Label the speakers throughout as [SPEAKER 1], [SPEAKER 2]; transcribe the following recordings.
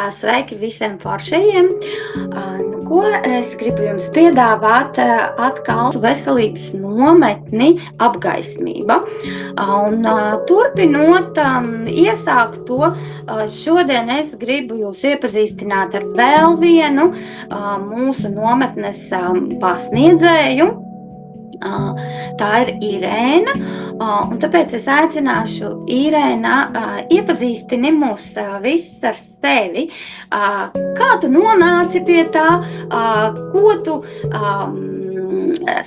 [SPEAKER 1] Sveiki visiem foršajiem! Ko es gribu jums piedāvāt atkal veselības nometni apgaismība. Un turpinot iesākt to, šodien es gribu jūs iepazīstināt ar vēl vienu mūsu nometnes pasniedzēju. Tā ir Irēna, un tāpēc es aicināšu Irēna iepazīstini mūs visus ar sevi. Kā tu nonāci pie tā, ko tu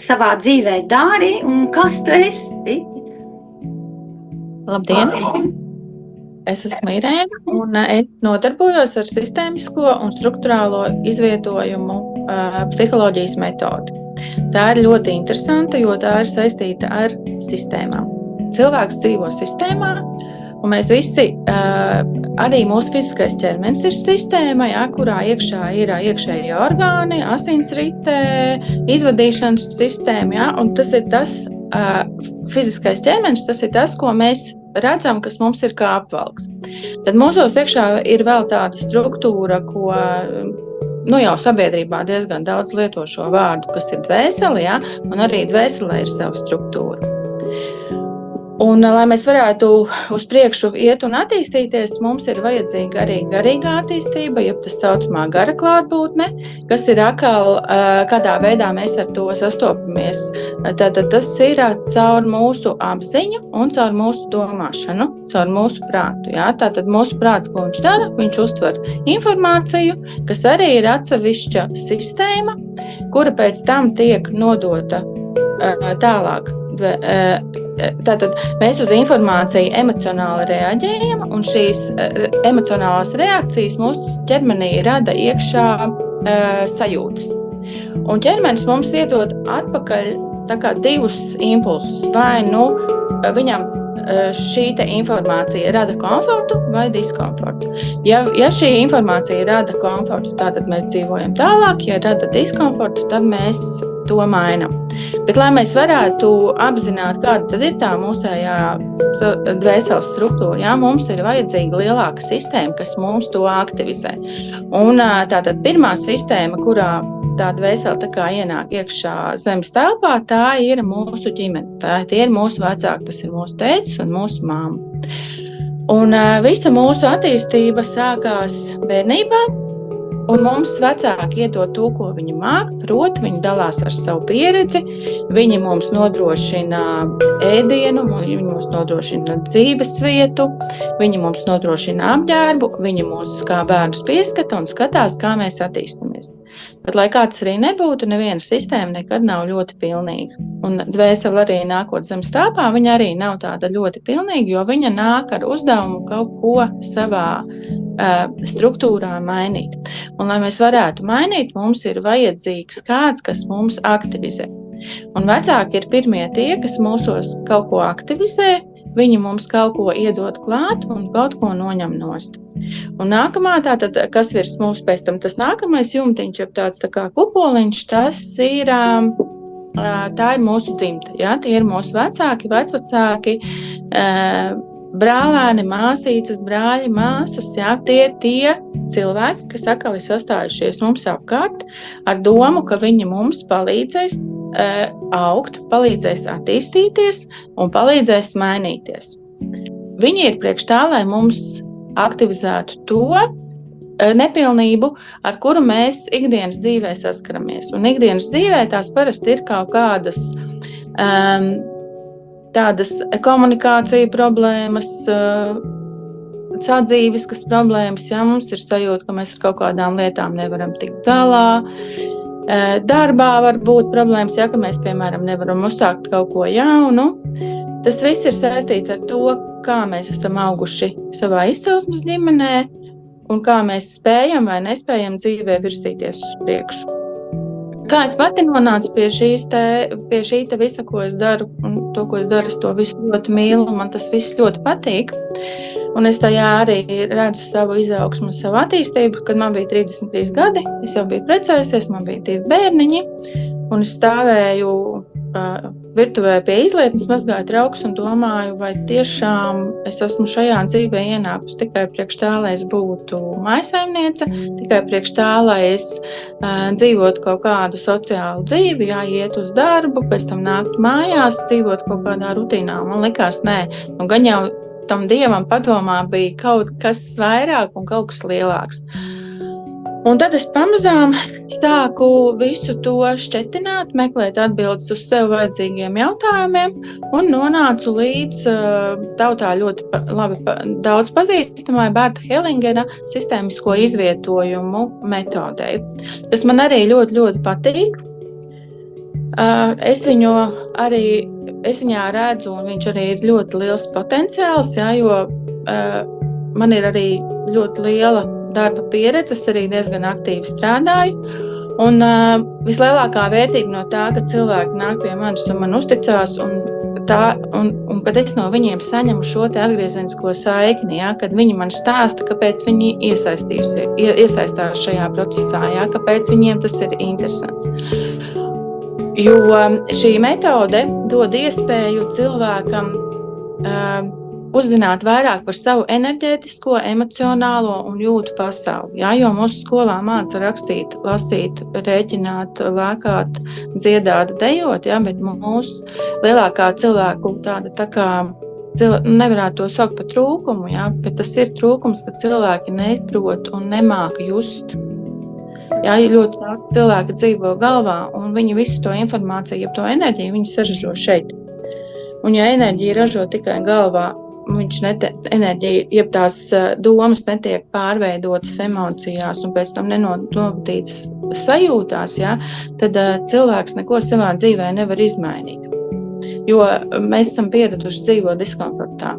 [SPEAKER 1] savā dzīvē dari un kas tu esi?
[SPEAKER 2] Labdien! Es esmu Irēna un es nodarbojos ar sistēmisko un strukturālo izvietojumu psiholoģijas metodi. Tā ir ļoti interesanta, jo tā ir saistīta ar sistēmām. Cilvēks dzīvo sistēmā, un mēs visi, arī mūsu fiziskais ķermenis ir sistēma, kurā iekšā ir iekšējie orgāni, asinsrite, izvadīšanas sistēma, un tas ir tas fiziskais ķermenis, tas ir tas, ko mēs redzam, kas mums ir kā apvalks. Tad mūsos iekšā ir vēl tāda struktūra, ko jau sabiedrībā diezgan daudz lieto šo vārdu, kas ir dvēsele, un arī dvēselē ir sava struktūra. Un, lai mēs varētu uz priekšu iet un attīstīties, mums ir vajadzīga arī garīgā attīstība, jeb tas saucamā gara klātbūtne, kas ir atkal, kādā veidā mēs ar to sastopamies. Tātad tas ir caur mūsu apziņu un caur mūsu domāšanu, caur mūsu prātu. Tātad mūsu prāts, ko viņš dara, viņš uztver informāciju, kas arī ir atsevišķa sistēma, kura pēc tam tiek nodota tālāk. Tātad mēs uz informāciju emocionāli reaģējam, un šīs emocionālās reakcijas mūsu ķermenī rada iekšā sajūtas. Un ķermenis mums iedod atpakaļ tā kā divus impulsus, vai viņam šī informācija rada komfortu vai diskomfortu. Ja šī informācija rada komfortu, tātad mēs dzīvojam tālāk, ja rada diskomfortu, tad mēs to mainām. Bet, lai mēs varētu apzināt, kāda tad ir tā mūsējā dvēseles struktūra, mums ir vajadzīga lielāka sistēma, kas mums to aktivizē. Un tātad pirmā sistēma, kurā tā dvēsele tā kā ienāk iekšā zemes telpā, tā ir mūsu ģimene. Tie ir mūsu vecāki, tas ir mūsu tētis un mūsu māma. Un visa mūsu attīstība sākās bērnībā. Un mums vecāki iedod to, ko viņi māk, proti viņi dalās ar savu pieredzi, viņi mums nodrošina ēdienu, viņi mums nodrošina dzīvesvietu, viņi mums nodrošina apģērbu, viņi mūs kā bērnus pieskata un skatās, kā mēs attīstamies. Bet, lai kāds arī nebūtu, neviena sistēma nekad nav ļoti pilnīga. Un dvēsele arī nākot zemes telpā, viņa arī nav tāda ļoti pilnīga, jo viņa nāk ar uzdevumu kaut ko savā struktūrā mainīt. Un, lai mēs varētu mainīt, mums ir vajadzīgs kāds, kas mums aktivizē. Un vecāki ir pirmie tie, kas mūsos kaut ko aktivizē, viņi mums kaut ko iedod klāt un kaut ko noņem nost. Un nākamā, tātad, kas virs mums pēc tam, tas nākamais jumtiņš, ja tāds tā kā kupoliņš, tas ir, tā ir mūsu dzimta. Tie ir mūsu vecāki, vecvecāki, brālēni, māsīcas, brāļi, māsas, tie ir tie cilvēki, kas atkal ir sastājušies mums apkārt ar domu, ka viņi mums palīdzēs augt, palīdzēs attīstīties un palīdzēs mainīties. Viņi ir priekš tā, lai mums aktivizētu to nepilnību, ar kuru mēs ikdienas dzīvē saskaramies. Un ikdienas dzīvē tās parasti ir kaut kādas tādas komunikācija problēmas, sadzīviskas problēmas, mums ir sajūta, ka mēs ar kaut kādām lietām nevaram tikt galā. Darbā var būt problēmas, ka mēs, piemēram, nevaram uzsākt kaut ko jaunu. Tas viss ir saistīts ar to, kā mēs esam auguši savā izcelsmes ģimenē un kā mēs spējam vai nespējam dzīvē virzīties uz priekšu. Kā es pati nonācu pie šī visa, ko es daru, un to, ko es daru, es to visu ļoti mīlu, un man tas viss ļoti patīk. Un es tajā arī redzu savu izaugsmu un savu attīstību, kad man bija 33 gadi, es jau biju precējusies, man bija 2 bērniņi, un es stāvēju virtuvē pie izlietnes mazgāju traukus un domāju, vai tiešām es esmu šajā dzīvē ienākusi tikai priekš tā, lai es būtu mājsaimniece, tikai priekš tā, lai es dzīvotu kaut kādu sociālu dzīvi, iet uz darbu, pēc tam nāktu mājās, dzīvot kaut kādā rutīnā. Man likās, nē, gan jau tam Dievam padomā bija kaut kas vairāk un kaut kas lielāks. Un tad es pamazām sāku visu to šķetināt, meklēt atbildes uz sev vajadzīgiem jautājumiem un nonācu līdz tautā ļoti labi daudz pazīstamai Berta Hellingera sistēmisko izvietojumu metodei. Tas man arī ļoti, ļoti patīk. Es viņā redzu, un viņš arī ir ļoti liels potenciāls, jo man ir arī ļoti liela darba pieredze, es arī diezgan aktīvi strādāju. Un vislielākā vērtība no tā, ka cilvēki nāk pie manis un man uzticās, un kad es no viņiem saņemu šo te atgriezenisko saikni, kad viņi man stāsta, kāpēc viņi iesaistās šajā procesā, kāpēc viņiem tas ir interesants. Jo šī metode dod iespēju cilvēkam uzzināt vairāk par savu enerģētisko, emocionālo un jūtu pasauli. Jo mūsu skolā māca rakstīt, lasīt, rēķināt, lēkāt, dziedāt, dejot, bet mūsu lielākā cilvēku tāda tā kā, nevarētu to saukt par trūkumu, bet tas ir trūkums, ka cilvēki neprot un nemāka just. Ļoti daudz cilvēki dzīvo galvā, un viņi visu to informāciju, to enerģiju, viņi saražo šeit. Un ja enerģija ražo tikai galvā, enerģija, jeb tās domas netiek pārveidotas emocijās un pēc tam nenovadītas sajūtās, tad cilvēks neko savā dzīvē nevar izmainīt. Jo mēs esam pieraduši dzīvot diskomfortā.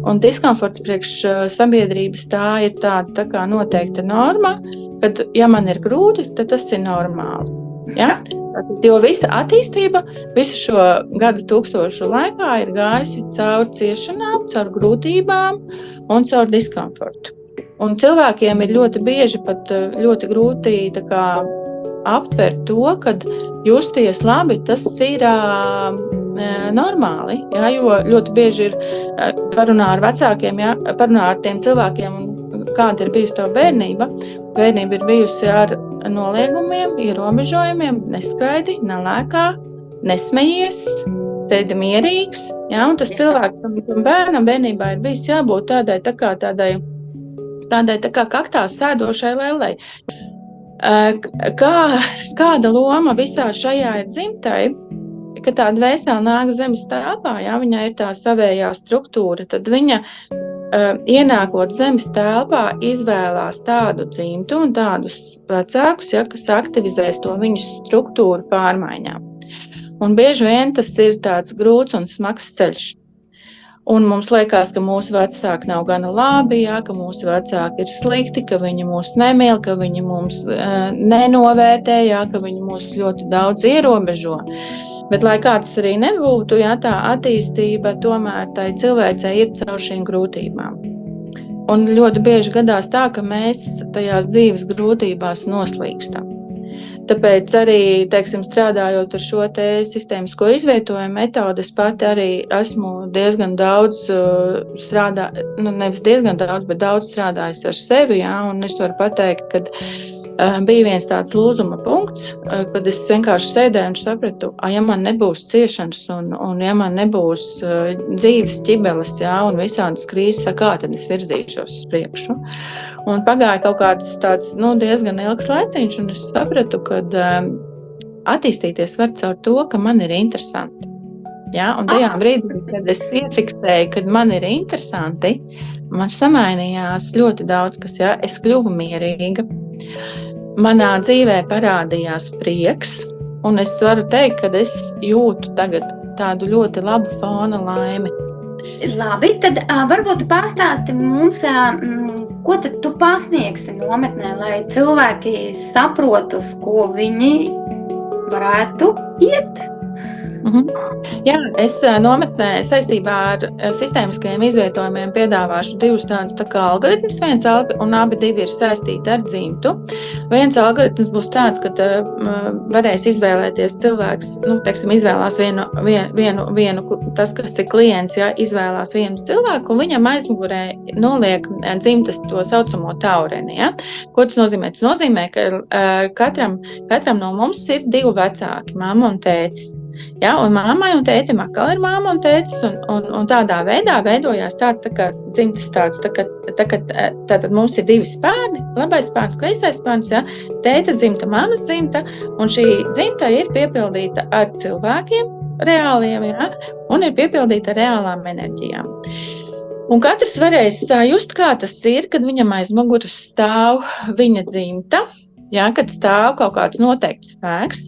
[SPEAKER 2] Un diskomforts priekš sabiedrības tā ir tāda tā kā noteikta norma, kad ja man ir grūti, tad tas ir normāli. Jo visa attīstība visu šo gadu tūkstošu laikā ir gājusi caur ciešanām, caur grūtībām un caur diskomfortu. Un cilvēkiem ir ļoti bieži pat ļoti grūti aptvert to, kad justies labi, tas ir normāli. Jo ļoti bieži ir parunā ar vecākiem, parunā ar tiem cilvēkiem, kāda ir bijusi tava bērnība. Bērnība ir bijusi ar noliegumiem, ierobežojumiem, neskraidi, nelēkā, nesmejies, sēdi mierīgs. Un tas cilvēkam, bērnam bērnībā ir bijis jābūt tādai kaktā sēdošai lellei. Kāda loma visā šajā ir dzimtai, ka tā dvēsele nāk zemes telpā, viņai ir tā savējā struktūra, tad viņa ienākot zemes telpā, izvēlās tādu dzimtu un tādus vecākus, kas aktivizēs to viņas struktūru pārmaiņām. Un bieži vien tas ir tāds grūts un smags ceļš. Un mums liekas, ka mūsu vecāki nav gana labi, ka mūsu vecāki ir slikti, ka viņi mūs nemīl, ka viņi mums nenovērtē, ka viņi mūs ļoti daudz ierobežo. Bet, lai kāds arī nebūtu, tā attīstība tomēr tai cilvēcei ir caur šīm grūtībām. Un ļoti bieži gadās tā, ka mēs tajās dzīves grūtībās noslīkstam. Tāpēc arī, strādājot ar šo te sistēmisko izvietojumu metodi, es pati arī esmu diezgan daudz nevis diezgan daudz, bet daudz strādājis ar sevi, un es varu pateikt, ka bija viens tāds lūzuma punkts, kad es vienkārši sēdēju un sapratu, ja man nebūs ciešanas un ja man nebūs dzīves ķibeles, un visādas krīzes, kā tad es virzīšos uz priekšu. Un pagāja kaut kāds tāds diezgan ilgs laiciņš, un es sapratu, ka attīstīties var caur to, ka man ir interesanti. Un tajā brīdī, kad es piefiksēju, kad man ir interesanti, man samainījās ļoti daudz, kas es kļuvu mierīga. Manā dzīvē parādījās prieks, un es varu teikt, ka es jūtu tagad tādu ļoti labu fona laimi.
[SPEAKER 1] Labi, tad varbūt pastāsti mums, ko tad tu pasniegsi nometnē, lai cilvēki saprotu, uz ko viņi varētu iet?
[SPEAKER 2] Jā, es nometnē saistībā ar sistēmiskajiem izvietojumiem piedāvāšu divus tādus tā kā algoritmus, un abi divi ir saistīti ar dzimtu. Viens algoritms būs tāds, ka varēs izvēlēties cilvēks, izvēlās vienu, tas, kas ir klients, izvēlās vienu cilvēku, un viņam aizmugurē noliek dzimtas to saucamo taureni. Ja? Ko tas nozīmē? Tas nozīmē, ka katram no mums ir divi vecāki, mamma un tētis. Ja, un mammai un tētim atkal ir mamma un tētis, un tādā veidā veidojās tāds tā kā dzimtas tāds, tātad mums ir divi spārni, labais spārns, kreisais spārns, ja, tēta dzimta, mammas dzimta, un šī dzimta ir piepildīta ar cilvēkiem reāliem, ja, un ir piepildīta ar reālām enerģijām. Un katrs varēs just, kā tas ir, kad viņam aiz muguras stāv viņa dzimta, ja, kad stāv kaut kāds noteikts spēks,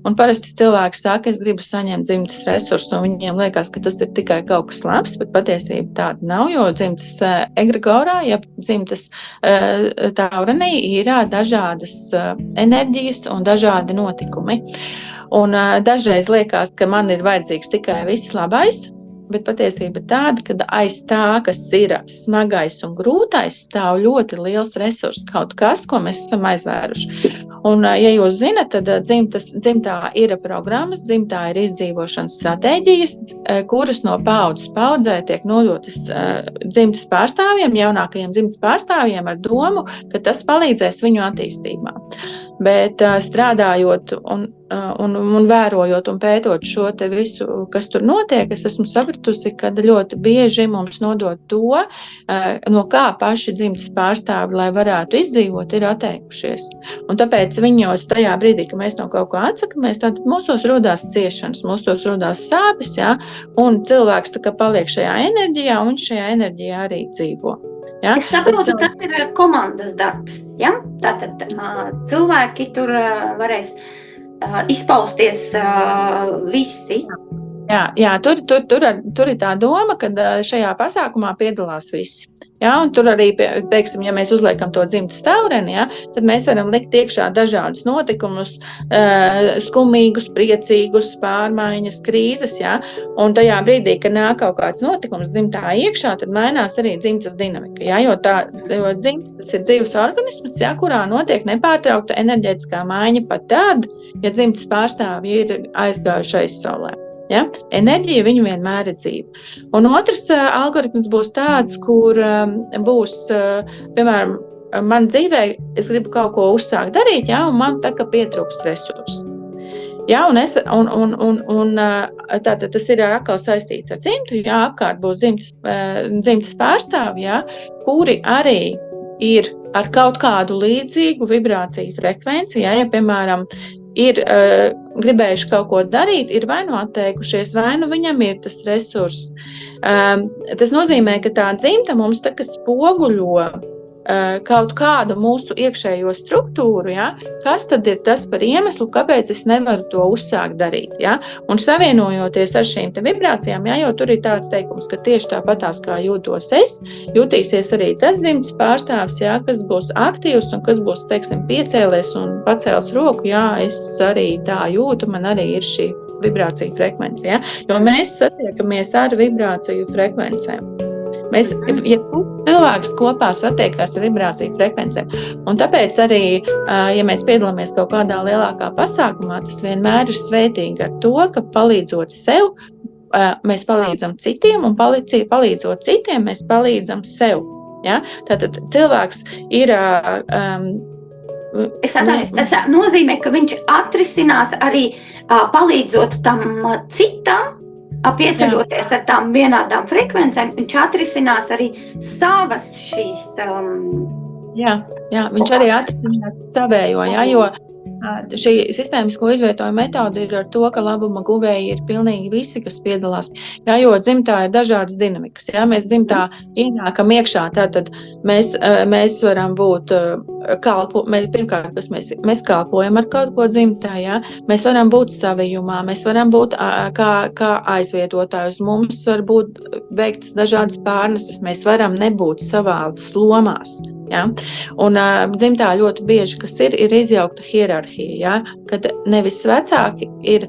[SPEAKER 2] un parasti cilvēki saka, es gribu saņemt dzimtas resursus, un viņiem liekas, ka tas ir tikai kaut kas labs, bet patiesība tāda nav, jo dzimtas egregorā, ja dzimtas taurenī ir dažādas enerģijas un dažādi notikumi. Un dažreiz liekas, ka man ir vajadzīgs tikai viss labais, bet patiesība tāda, ka aiz tā, kas ir smagais un grūtais, stāv ļoti liels resurss, kaut kas, ko mēs esam aizvēruši. Un, ja jūs zinat, tad dzimtā ir programmas, dzimtā ir izdzīvošanas stratēģijas, kuras no paudzes paudzē tiek nodotas dzimtas pārstāvjiem, jaunākajiem dzimtas pārstāvjiem ar domu, ka tas palīdzēs viņu attīstībā. Bet strādājot un vērojot un pētot šo te visu, kas tur notiek, es esmu sapratusi, ka ļoti bieži mums nodot to, no kā paši dzimtas pārstāvi, lai varētu izdzīvot, ir atteikušies. Un tāpēc viņos tajā brīdī, ka mēs no kaut kā atsakamies, tātad mūsos rodās ciešanas, mūsos rodās sāpes, ja, un cilvēks tā kā paliek šajā enerģijā, un viņš šajā enerģijā arī dzīvo. Ja?
[SPEAKER 1] Es saprotu, tas ir komandas darbs. Ja? Tātad cilvēki tur varēs izpausties visi.
[SPEAKER 2] Jā, tur ir tā doma, ka šajā pasākumā piedalās visi. Ja, un tur arī, teiksim, ja mēs uzliekam to dzimtas taureni, ja, tad mēs varam likt iekšā dažādus notikumus, skumīgus, priecīgus, pārmaiņas, krīzes, ja, un tajā brīdī, kad nāk kaut kāds notikums dzimtā iekšā, tad mainās arī dzimtas dinamika, ja, jo dzimtas ir dzīves organisms, ja, kurā notiek nepārtraukta enerģētiskā maiņa pat tad, ja dzimtas pārstāvji ir aizgājuši aizsaulē. Ja? Enerģija viņu vienmēr ir dzīva. Un otrs algoritms būs tāds, kur būs, piemēram, man dzīvē, es gribu kaut ko uzsākt darīt, ja? Un man tā kā pietrūkst resursu. Ja? Un tātad tas ir atkal saistīts ar dzimtu, ja? Apkārt būs dzimtas pārstāvji, ja? Kuri arī ir ar kaut kādu līdzīgu vibrāciju frekvenci, ja? Ja, piemēram, ir gribējuši kaut ko darīt, ir vai nu atteikušies, vai nu viņam ir tas resurss. Tas nozīmē, ka tā dzimta mums tā kā spoguļo kaut kādu mūsu iekšējo struktūru, ja? Kas tad ir tas par iemeslu, kāpēc es nevaru to uzsākt darīt. Ja? Un savienojoties ar šīm te vibrācijām, ja, jo tur ir tāds teikums, ka tieši tāpatās kā jūtos es, jutīsies arī tas dzimtas pārstāvs, ja, kas būs aktīvs un kas būs, teiksim, piecēlies un pacēls roku, jā, es arī tā jūtu, man arī ir šī vibrācija frekvence, ja? Jo mēs satiekamies ar vibrāciju frekvencēm. Mēs, ja cilvēks kopā satiekās ar vibrāciju frekvencēm, un tāpēc arī, ja mēs piedalāmies kaut kādā lielākā pasākumā, tas vienmēr ir svētīgi ar to, ka palīdzot sev, mēs palīdzam citiem, un palīdzot citiem, mēs palīdzam sev. Ja? Tātad cilvēks ir...
[SPEAKER 1] Es atvainojos, tas nozīmē, ka viņš atrisinās arī palīdzot tam citam, pieceļoties ar tām vienādām frekvencēm, viņš atrisinās arī savas šīs...
[SPEAKER 2] Jā, viņš arī atrisinās savējo, ja, jo šī sistēmisko izvietojumu metode ir ar to, ka labuma guvēji ir pilnīgi visi, kas piedalās. Ja, jo dzimtā ir dažādas dinamikas. Ja, mēs dzimtā ienākam iekšā, tātad mēs varam būt pirmkārt, mēs kalpojam ar kaut ko dzimtā, ja, mēs varam būt savijumā, mēs varam būt kā aizvietotājus, mums var būt veiktas dažādas pārneses, mēs varam nebūt savās lomās. Ja? Un dzimtā ļoti bieži, kas ir izjaukta hierarhija, ja? Kad nevis vecāki ir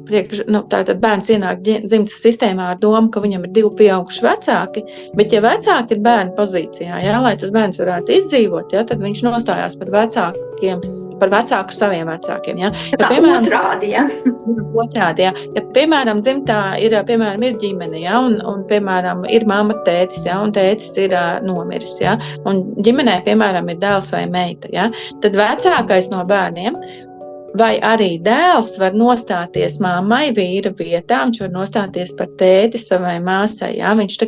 [SPEAKER 2] tātad bērns ienāk dzimtas sistēmā ar domu, ka viņam ir 2 pieauguši vecāki, bet ja vecāki ir bērnu pozīcijā, jā, lai tas bērns varētu izdzīvot, jā, tad viņš nostājās par vecāku saviem vecākiem. Jā.
[SPEAKER 1] Ja, piemēram, otrādi, jā.
[SPEAKER 2] Otrādi, jā. Ja, piemēram, dzimtā ir ģimene, jā, un piemēram, ir mamma, tētis, jā, un tētis ir nomiris, jā, un ģimenē, piemēram, ir dēls vai meita, jā, tad vecākais no bērniem vai arī dēls var nostāties mammai vīra vietā, viņš var nostāties par tēti savai māsai. Jā? Viņš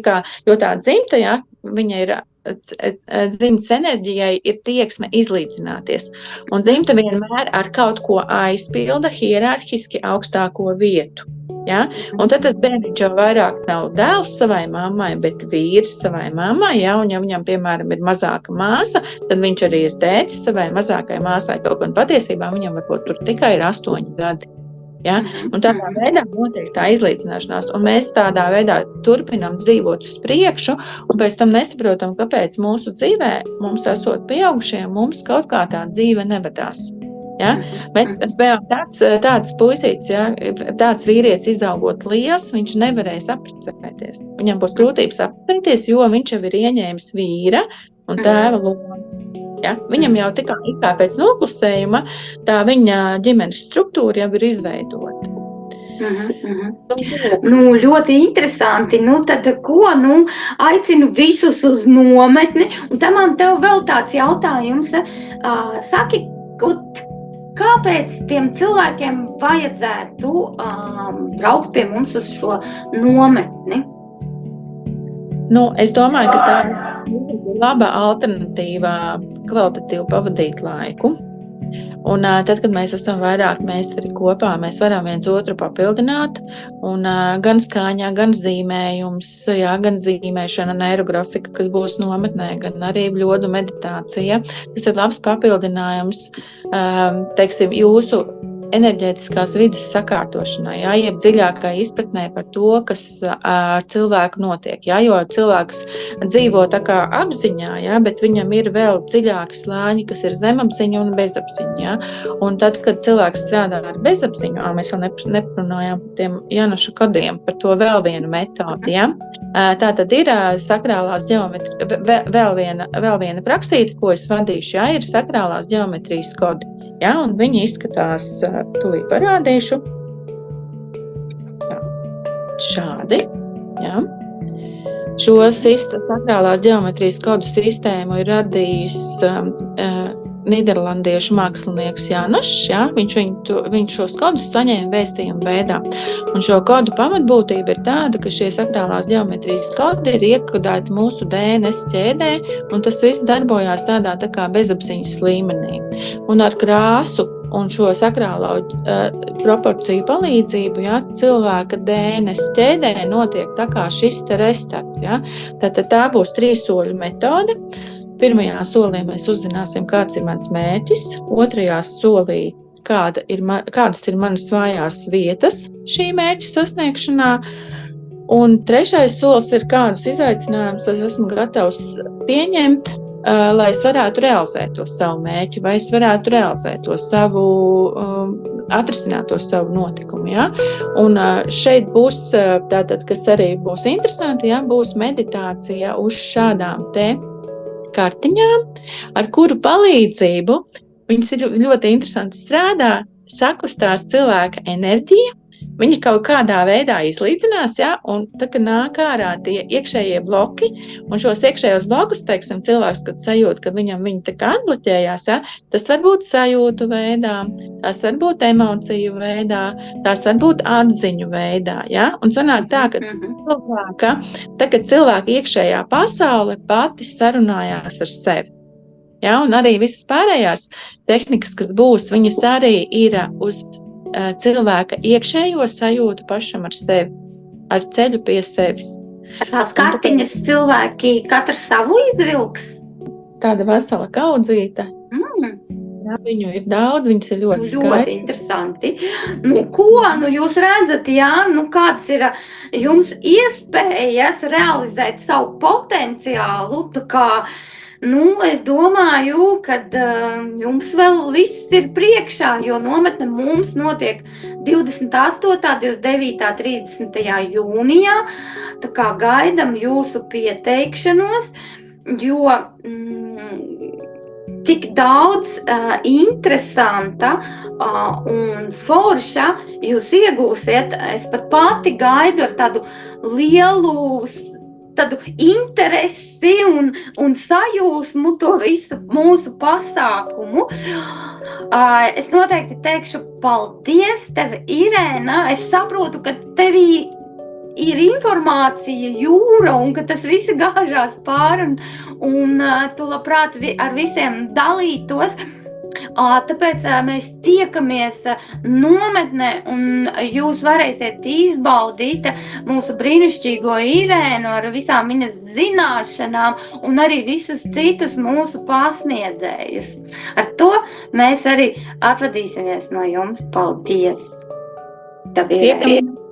[SPEAKER 2] jo tā dzimta, jā, viņa ir dzimtas enerģijai ir tieksme izlīdzināties. Un dzimta vienmēr ar kaut ko aizpilda hierarhiski augstāko vietu. Ja? Un tad tas bērniņš jau vairāk nav dēls savai mammai, bet vīrs savai mammai. Ja? Un ja viņam, piemēram, ir mazāka māsa, tad viņš arī ir tētis savai mazākai māsai. Kaut gan patiesībā viņam varbūt tur tikai ir 8 gadi. Ja? Un tādā veidā notiek tā izlīdzināšanās. Un mēs tādā veidā turpinām dzīvot uz priekšu, un pēc tam nesaprotam, kāpēc mūsu dzīvē, mums esot pieaugušiem, mums kaut kā tā dzīve nevadās. Ja? Tāds puisīts, ja, tāds vīrietis izaugot liels, viņš nevarēs apprecēties. Viņam būs grūtības apprecēties, jo viņš jau ir ieņēmis vīra un tēva lomu. Ja? Viņam jau tikai pēc noklusējuma tā viņa ģimenes struktūra jau ir izveidota.
[SPEAKER 1] Nu, ļoti interesanti. Nu, tad ko? Nu, aicinu visus uz nometni. Un tam man tev vēl tāds jautājums. Saki, kāpēc tiem cilvēkiem vajadzētu braukt pie mums uz šo nometni?
[SPEAKER 2] Nu, es domāju, ka tā ir laba alternatīva kvalitatīvi pavadīt laiku. Un tad, kad mēs esam vairāk meistari kopā, mēs varam viens otru papildināt. Un gan skaņā, gan zīmējums, jā, gan zīmēšana, neirografika, kas būs nometnē, gan arī bļodu meditācija. Tas ir labs papildinājums, teiksim, jūsu enerģētiskās vides sakārtošanai, jā, jeb dziļākai izpratnē par to, kas ar cilvēku notiek. Jā, jo cilvēks dzīvo tā kā apziņā, jā, bet viņam ir vēl dziļāki slāņi, kas ir zemapziņa un bezapziņa. Jā. Un tad, kad cilvēks strādā ar bezapziņu, mēs vēl neparunājām par tiem Januša kodiem, par to vēl vienu metodi. Jā. Tā tad ir sakrālās ģeometrijas, vēl viena praksīte, ko es vadīšu, jā, ir sakrālās ģeometrijas kodi. Jā, un viņi izskatās, tūlīt parādīšu. Jā. Šādi. Jā. Šo sakrālās ģeometrijas kodu sistēmu ir radījis nīderlandiešu mākslinieks Janušs. Ja? Viņš šos kodus saņēma vēstījuma veidā. Un šo kodu pamatbūtība ir tāda, ka šie sakrālās ģeometrijas kodi ir iekodēti mūsu DNS ķēdē, un tas viss darbojās tādā tā kā bezapziņas līmenī. Un ar krāsu un šo sakrālo proporciju palīdzību, ja, cilvēka DNS ķēdē notiek tā kā šis te restarts. Ja. Tātad tā būs 3 soļu metode. Pirmajā solī mēs uzzināsim, kāds ir mans mērķis. Otrajā solī, kādas ir manas vājās vietas šī mērķa sasniegšanā. Un 3. solis ir, kādus izaicinājumus es esmu gatavs pieņemt, lai es varētu realizēt to savu mērķi, vai es varētu realizēt to savu, atrisināt to savu notikumu. Ja? Un šeit būs, tātad, kas arī būs interesanti, ja? Būs meditācija uz šādām te kartiņām, ar kuru palīdzību viņas ir ļoti interesanti strādā, sakustās cilvēka enerģija, viņa kaut kādā veidā izlīdzinās, ja, un tā, kad nāk ārā tie iekšējie bloki, un šos iekšējos blokus, teiksim, cilvēks, kad sajūt, ka viņi tā kā atbloķējās, ja, tas var būt sajūtu veidā, tas var būt emociju veidā, tas var būt atziņu veidā, ja, un sanāk tā, ka cilvēka iekšējā pasaule pati sarunājās ar sevi. Ja, un arī visas pārējās tehnikas, kas būs, viņas arī ir uz cilvēka iekšējo sajūtu pašam ar sevi, ar ceļu pie sevis.
[SPEAKER 1] Tās kartiņas cilvēki katrs savu izvilks?
[SPEAKER 2] Tāda vesela kaudzīte. Jā, viņu ir daudz, viņas ir ļoti skaisti.
[SPEAKER 1] Ļoti interesanti. Nu, ko? Nu, jūs redzat, jā, nu, kāds ir jums iespējas realizēt savu potenciālu, tā kā Es domāju, ka jums vēl viss ir priekšā, jo nometne mums notiek 28., 29., 30. jūnijā. Tā kā gaidam jūsu pieteikšanos, jo tik daudz interesanta un forša jūs iegūsiet. Es pat pati gaidu ar tādu lielu interesi un sajūsmu to visu mūsu pasākumu. Es noteikti teikšu paldies tev, Irēna. Es saprotu, ka tevī ir informācija jūra un ka tas viss gāžās pāri un tu labprāt ar visiem dalītos. Tāpēc mēs tiekamies nometnē un jūs varēsiet izbaudīt mūsu brīnišķīgo Irēnu ar visām viņas zināšanām un arī visus citus mūsu pasniedzējus. Ar to mēs arī atvadīsimies no jums. Paldies! Tev, Irēna!